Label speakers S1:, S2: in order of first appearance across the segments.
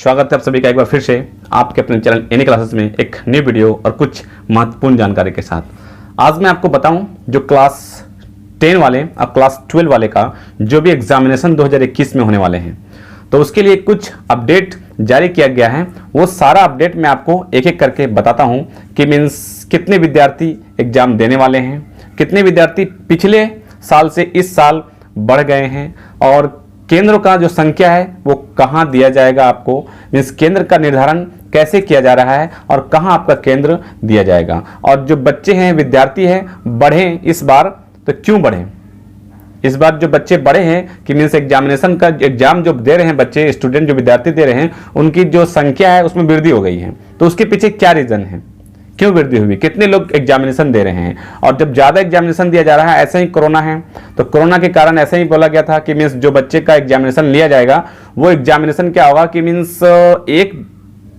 S1: स्वागत है आप सभी का एक बार फिर से आपके अपने चैनल एनी क्लासेस में एक न्यू वीडियो और कुछ महत्वपूर्ण जानकारी के साथ। आज मैं आपको बताऊं जो क्लास 10 वाले और क्लास 12 वाले का जो भी एग्जामिनेशन 2021 में होने वाले हैं, तो उसके लिए कुछ अपडेट जारी किया गया है। वो सारा अपडेट मैं आपको एक एक करके बताता हूँ कि मीन्स कितने विद्यार्थी एग्जाम देने वाले हैं, कितने विद्यार्थी पिछले साल से इस साल बढ़ गए हैं और केंद्रों का जो संख्या है वो कहाँ दिया जाएगा आपको, मीन्स केंद्र का निर्धारण कैसे किया जा रहा है और कहाँ आपका केंद्र दिया जाएगा। और जो बच्चे हैं, विद्यार्थी हैं, बढ़े इस बार तो क्यों बढ़े, इस बार जो बच्चे बढ़े हैं कि मीन्स एग्जामिनेशन का एग्जाम जो दे रहे हैं बच्चे, स्टूडेंट जो विद्यार्थी दे रहे हैं, उनकी जो संख्या है उसमें वृद्धि हो गई है। तो उसके पीछे क्या रीजन है, क्यों वृद्धि हुई, कितने लोग एग्जामिनेशन दे रहे हैं। और जब ज़्यादा एग्जामिनेशन दिया जा रहा है, ऐसे ही कोरोना है, तो कोरोना के कारण ऐसे ही बोला गया था कि मीन्स जो बच्चे का एग्जामिनेशन लिया जाएगा वो एग्जामिनेशन क्या होगा कि मीन्स एक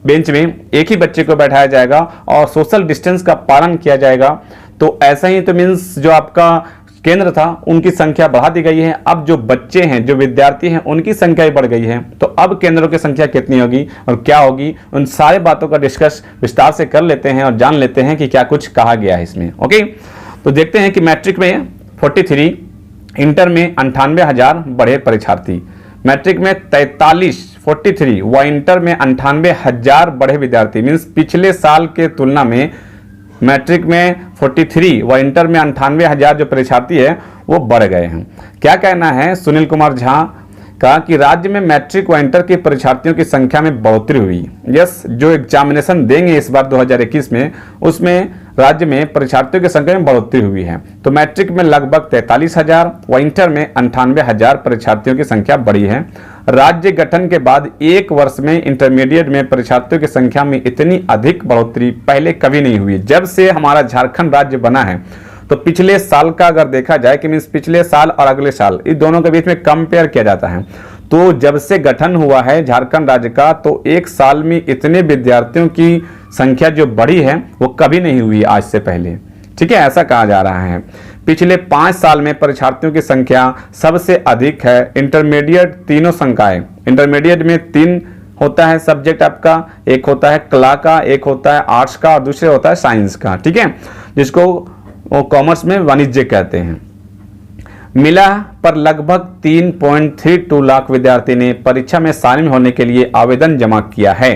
S1: बेंच में एक ही बच्चे को बैठाया जाएगा और सोशल डिस्टेंस का पालन किया जाएगा। तो ऐसा ही तो मीन्स जो आपका केंद्र था उनकी संख्या बढ़ा दी गई है। अब जो बच्चे हैं, जो विद्यार्थी हैं, उनकी संख्या ही बढ़ गई है। तो अब केंद्रों की संख्या कितनी होगी और क्या होगी, उन सारे बातों का डिस्कस विस्तार से कर लेते हैं और जान लेते हैं कि क्या कुछ कहा गया है इसमें। ओके, तो देखते हैं कि मैट्रिक में 43, इंटर में 98,000 बढ़े परीक्षार्थी, मैट्रिक में 43 व इंटर में 98,000 बढ़े विद्यार्थी। मीन्स पिछले साल के तुलना में मैट्रिक में 43 व इंटर में 98,000 जो परीक्षार्थी है वो बढ़ गए हैं। क्या कहना है सुनील कुमार झा का कि राज्य में मैट्रिक व इंटर के परीक्षार्थियों की संख्या में बढ़ोतरी हुई। यस, जो एग्जामिनेशन देंगे इस बार 2021 में, उसमें राज्य में परीक्षार्थियों की संख्या में बढ़ोतरी हुई है। तो मैट्रिक में लगभग 43,000 व इंटर में 98,000 परीक्षार्थियों की संख्या बढ़ी है। राज्य गठन के बाद एक वर्ष में इंटरमीडिएट में परीक्षार्थियों की संख्या में इतनी अधिक बढ़ोतरी पहले कभी नहीं हुई। जब से हमारा झारखंड राज्य बना है, तो पिछले साल का अगर देखा जाए कि मीन्स पिछले साल और अगले साल, इस दोनों के बीच में कंपेयर किया जाता है, तो जब से गठन हुआ है झारखंड राज्य का, तो एक साल में इतने विद्यार्थियों की संख्या जो बढ़ी है वो कभी नहीं हुई आज से पहले। ठीक है, ऐसा कहा जा रहा है। पिछले 5 साल में परीक्षार्थियों की संख्या सबसे अधिक है। इंटरमीडिएट तीनों संकाय, इंटरमीडिएट में 3 होता है सब्जेक्ट आपका, एक होता है कला का, एक होता है आर्ट्स का और दूसरे होता है साइंस का। ठीक है, जिसको वो कॉमर्स में वाणिज्य कहते हैं। मिला पर लगभग 3.32 लाख विद्यार्थी ने परीक्षा में शामिल होने के लिए आवेदन जमा किया है।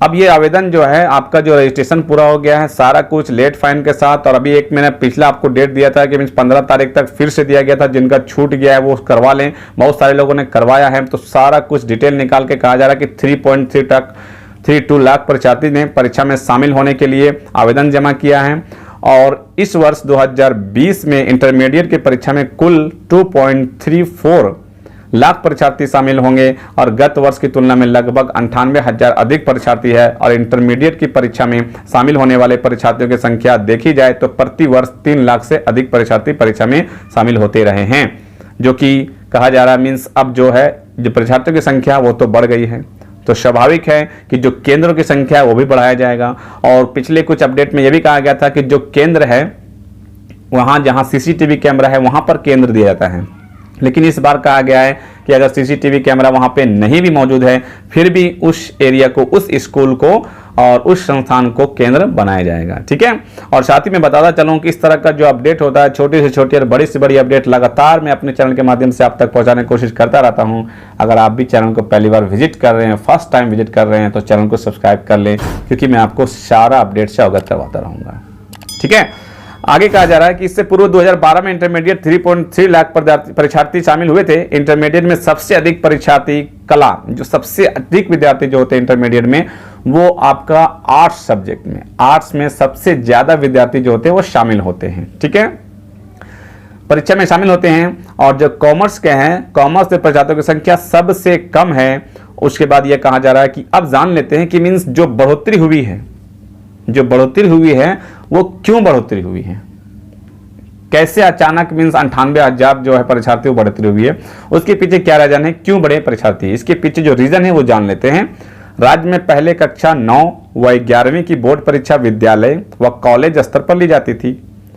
S1: अब ये आवेदन जो है आपका जो रजिस्ट्रेशन पूरा हो गया है, सारा कुछ लेट फाइन के साथ। और अभी एक मैंने पिछला आपको डेट दिया था कि 15 तारीख तक फिर से दिया गया था, जिनका छूट गया है वो करवा लें। बहुत सारे लोगों ने करवाया है, तो सारा कुछ डिटेल निकाल के कहा जा रहा है कि 3.32 लाख परीक्षार्थी ने परीक्षा में शामिल होने के लिए आवेदन जमा किया है। और इस वर्ष 2020 में इंटरमीडिएट की परीक्षा में कुल 2.34 लाख परीक्षार्थी शामिल होंगे और गत वर्ष की तुलना में लगभग 98,000 अधिक परीक्षार्थी है। और इंटरमीडिएट की परीक्षा में शामिल होने वाले परीक्षार्थियों की संख्या देखी जाए तो प्रति वर्ष 3 लाख से अधिक परीक्षार्थी परीक्षा में शामिल होते रहे हैं, जो कि कहा जा रहा है मीन्स अब जो है जो परीक्षार्थियों की संख्या वो तो बढ़ गई है। तो स्वाभाविक है कि जो केंद्रों की संख्या है वो भी बढ़ाया जाएगा। और पिछले कुछ अपडेट में यह भी कहा गया था कि जो केंद्र है वहाँ जहाँ सीसीटीवी कैमरा है वहाँ पर केंद्र दिया जाता है, लेकिन इस बार कहा गया है कि अगर सीसीटीवी कैमरा वहाँ पे नहीं भी मौजूद है, फिर भी उस एरिया को, उस स्कूल को और उस संस्थान को केंद्र बनाया जाएगा। ठीक है, और साथ ही मैं बताता चलूँ कि इस तरह का जो अपडेट होता है, छोटी से छोटी और बड़ी से बड़ी अपडेट लगातार मैं अपने चैनल के माध्यम से आप तक पहुँचाने की कोशिश करता रहता हूँ। अगर आप भी चैनल को पहली बार विजिट कर रहे हैं, फर्स्ट टाइम विजिट कर रहे हैं, तो चैनल को सब्सक्राइब कर लें, क्योंकि मैं आपको सारा अपडेट से अवगत करवाता रहूँगा। ठीक है, आगे कहा जा रहा है कि इससे पूर्व 2012 में इंटरमीडिएट 3.3 लाख परीक्षार्थी शामिल हुए थे। इंटरमीडिएट में सबसे अधिक परीक्षार्थी कला, जो सबसे अधिक विद्यार्थी जो होते हैं इंटरमीडिएट में, वो आपका आर्ट्स सब्जेक्ट में, आर्ट्स में सबसे ज्यादा विद्यार्थी जो होते हैं वो शामिल होते हैं। ठीक है, परीक्षा में शामिल होते हैं। और जो कॉमर्स के हैं, कॉमर्स के परीक्षार्थियों की संख्या सबसे कम है। उसके बाद यह कहा जा रहा है कि अब जान लेते हैं कि मीन्स जो बढ़ोतरी हुई है, जो बढ़ोतरी हुई है वो क्यों बढ़ोतरी हुई है, कैसे अचानक मीन्स 98,000 जो है परीक्षार्थी वो बढ़ोतरी हुई है, उसके पीछे क्या रीजन है, क्यों बढ़े परीक्षार्थी, इसके पीछे जो रीजन है वो जान लेते हैं। राज्य में पहले कक्षा 9 व 11वीं की बोर्ड परीक्षा विद्यालय व कॉलेज स्तर पर ली जाती थी।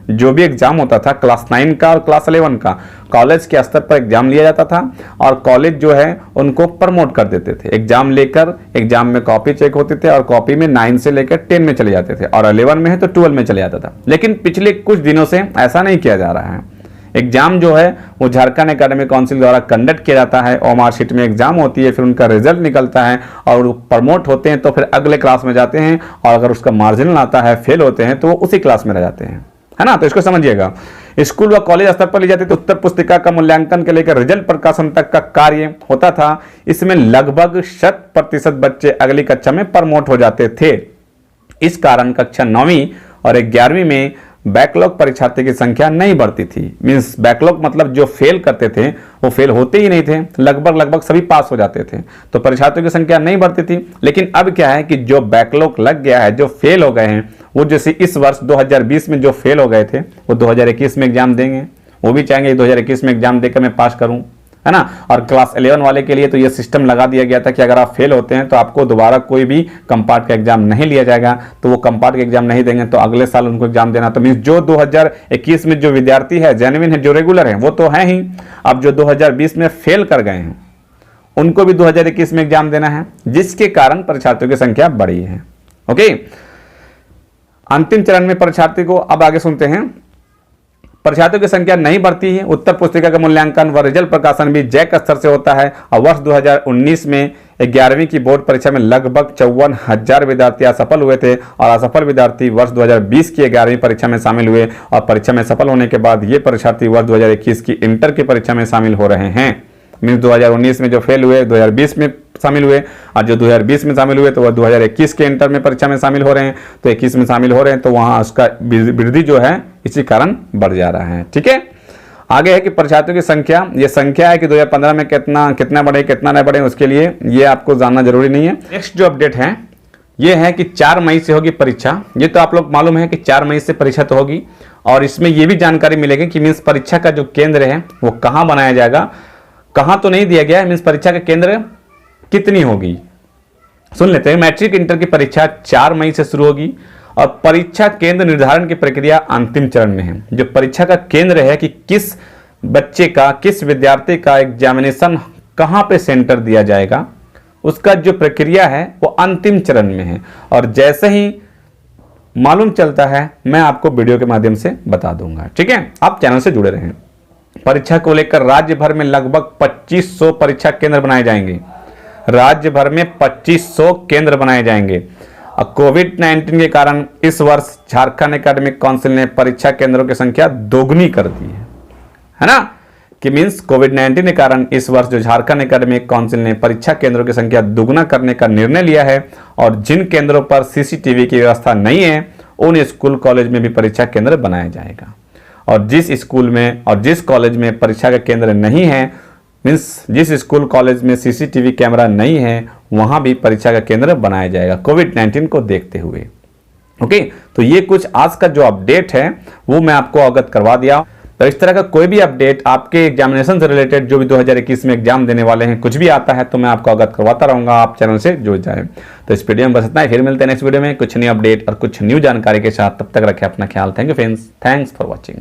S1: जो भी एग्जाम होता था क्लास 9 का और क्लास 11 का, कॉलेज के स्तर पर एग्जाम लिया जाता था और कॉलेज जो है उनको प्रमोट कर देते थे। एग्जाम लेकर एग्जाम में कॉपी चेक होते थे और कॉपी में 9 से लेकर 10 में चले जाते थे और 11 में है तो 12 में चले जाता था। लेकिन पिछले कुछ दिनों से ऐसा नहीं किया जा रहा है। एग्जाम जो है वो झारखंड एकेडमिक काउंसिल द्वारा कंडक्ट किया जाता है और मार्कशीट में एग्जाम होती है, फिर उनका रिजल्ट निकलता है और वो प्रमोट होते हैं तो फिर अगले क्लास में जाते हैं और अगर उसका मार्जिनल आता है, फेल होते हैं तो वो उसी क्लास में रह जाते हैं, है ना। तो इसको समझिएगा। स्कूल व कॉलेज स्तर पर ली जाती तो उत्तर पुस्तिका का मूल्यांकन के लेकर रिजल्ट प्रकाशन तक का कार्य होता था। इसमें लगभग 100% बच्चे अगली कक्षा में प्रमोट हो जाते थे। इस कारण कक्षा 9वीं और 11वीं में बैकलॉग परीक्षार्थी की संख्या नहीं बढ़ती थी। मींस बैकलॉग मतलब जो फेल करते थे वो फेल होते ही नहीं थे, लगभग सभी पास हो जाते थे, तो परीक्षार्थियों की संख्या नहीं बढ़ती थी। लेकिन अब क्या है कि जो बैकलॉग लग गया है, जो फेल हो गए हैं, वो जैसे इस वर्ष 2020 में जो फेल हो गए थे वो 2021 में एग्जाम देंगे। वो भी चाहेंगे 2021 में एग्जाम देकर मैं पास करूं, है ना। और क्लास 11 वाले के लिए तो ये सिस्टम लगा दिया गया था कि अगर आप फेल होते हैं तो आपको दोबारा कोई भी कंपार्ट का एग्जाम नहीं लिया जाएगा, तो वो कंपार्ट का एग्जाम नहीं देंगे तो अगले साल उनको एग्जाम देना। तो मीन्स जो 2021 में जो विद्यार्थी है, जेन्युइन है, जो रेगुलर है, वो तो है ही। अब जो 2020 में फेल कर गए हैं उनको भी 2021 में एग्जाम देना है, जिसके कारण परीक्षार्थियों की संख्या बढ़ी है। ओके, अंतिम चरण में परीक्षार्थी को अब आगे सुनते हैं। परीक्षार्थियों की संख्या नहीं बढ़ती है। उत्तर पुस्तिका का मूल्यांकन व रिजल्ट प्रकाशन भी जैक स्तर से होता है और वर्ष 2019 में 11वीं की बोर्ड परीक्षा में लगभग 54,000 विद्यार्थी असफल हुए थे और असफल विद्यार्थी वर्ष 2020 की 11वीं परीक्षा में शामिल हुए और परीक्षा में सफल होने के बाद ये परीक्षार्थी वर्ष 2021 की इंटर की परीक्षा में शामिल हो रहे हैं। मीन्स 2019 में जो फेल हुए 2020 में शामिल हुए और जो 2020 में शामिल हुए तो वह 2021 के इंटर में परीक्षा में शामिल हो रहे हैं, तो 21 में शामिल हो रहे हैं, तो वहां उसका वृद्धि जो है इसी कारण बढ़ जा रहा है। ठीक है, आगे है कि परीक्षार्थियों की संख्या, ये संख्या है कि 2015 में कितना बढ़े कितना नहीं बढ़े, उसके लिए ये आपको जानना जरूरी नहीं है। नेक्स्ट जो अपडेट है ये है कि 4 मई से होगी परीक्षा। ये तो आप लोग मालूम है कि 4 मई से परीक्षा तो होगी और इसमें ये भी जानकारी मिलेगी कि मीन्स परीक्षा का जो केंद्र है वो कहाँ बनाया जाएगा, कहाँ तो नहीं दिया गया है। मीन्स परीक्षा का केंद्र कितनी होगी सुन लेते हैं। मैट्रिक इंटर की परीक्षा 4 मई से शुरू होगी और परीक्षा केंद्र निर्धारण की प्रक्रिया अंतिम चरण में है। जो परीक्षा का केंद्र है कि किस बच्चे का, किस विद्यार्थी का एग्जामिनेशन कहाँ पे सेंटर दिया जाएगा, उसका जो प्रक्रिया है वो अंतिम चरण में है और जैसे ही मालूम चलता है मैं आपको वीडियो के माध्यम से बता दूंगा। ठीक है, आप चैनल से जुड़े रहें। परीक्षा को लेकर राज्य भर में लगभग 2500 परीक्षा केंद्र बनाए जाएंगे। राज्य भर में 2500 केंद्र बनाए जाएंगे। कोविड-19 के कारण इस वर्ष झारखंड एकेडमिक काउंसिल ने परीक्षा केंद्रों की संख्या दोगुनी कर दी है ना। कि मीन्स कोविड-19 के कारण इस वर्ष जो झारखंड एकेडमिक काउंसिल ने परीक्षा केंद्रों की संख्या दोगुना करने का निर्णय लिया है और जिन केंद्रों पर सीसीटीवी की व्यवस्था नहीं है उन स्कूल कॉलेज में भी परीक्षा केंद्र बनाया जाएगा और जिस स्कूल में और जिस कॉलेज में परीक्षा का केंद्र नहीं है, मीन्स जिस स्कूल कॉलेज में सीसीटीवी कैमरा नहीं है वहां भी परीक्षा का केंद्र बनाया जाएगा कोविड-19 को देखते हुए। ओके, तो ये कुछ आज का जो अपडेट है वो मैं आपको अवगत करवा दिया। तो इस तरह का कोई भी अपडेट आपके एग्जामिनेशन से रिलेटेड जो भी 2021 में एग्जाम देने वाले हैं कुछ भी आता है तो मैं आपको अवगत करवाता रहूंगा। आप चैनल से जुड़ जाएं। तो इस वीडियो में बस इतना ही, फिर मिलते हैं नेक्स्ट वीडियो में कुछ न्यू अपडेट और कुछ न्यू जानकारी के साथ। तब तक रखें अपना ख्याल। Thank you friends, thanks for watching.